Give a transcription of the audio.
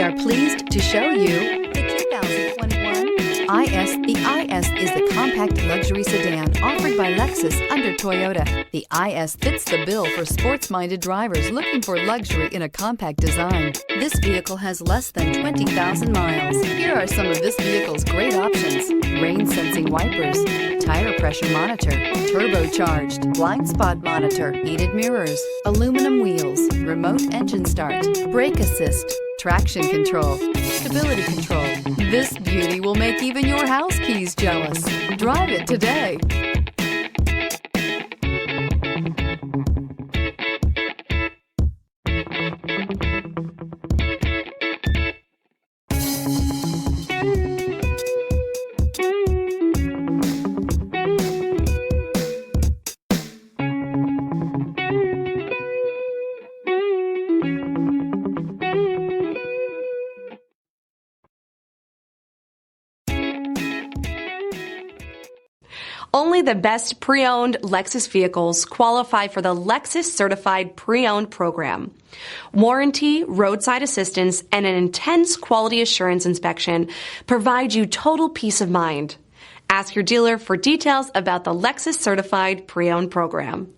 are pleased to show you the 2021 IS. The IS is the compact luxury sedan offered by Lexus under Toyota. The IS fits the bill for sports-minded drivers looking for luxury in a compact design. This vehicle has less than 20,000 miles. Here are some of this vehicle's great options: rain-sensing wipers, tire pressure monitor, turbocharged, blind spot monitor, heated mirrors, aluminum wheels, remote engine start, brake assist, traction control, stability control. This beauty will make even your house keys jealous. Drive it today. Only the best pre-owned Lexus vehicles qualify for the Lexus Certified Pre-Owned program. Warranty, roadside assistance, and an intense quality assurance inspection provide you total peace of mind. Ask your dealer for details about the Lexus Certified Pre-Owned program.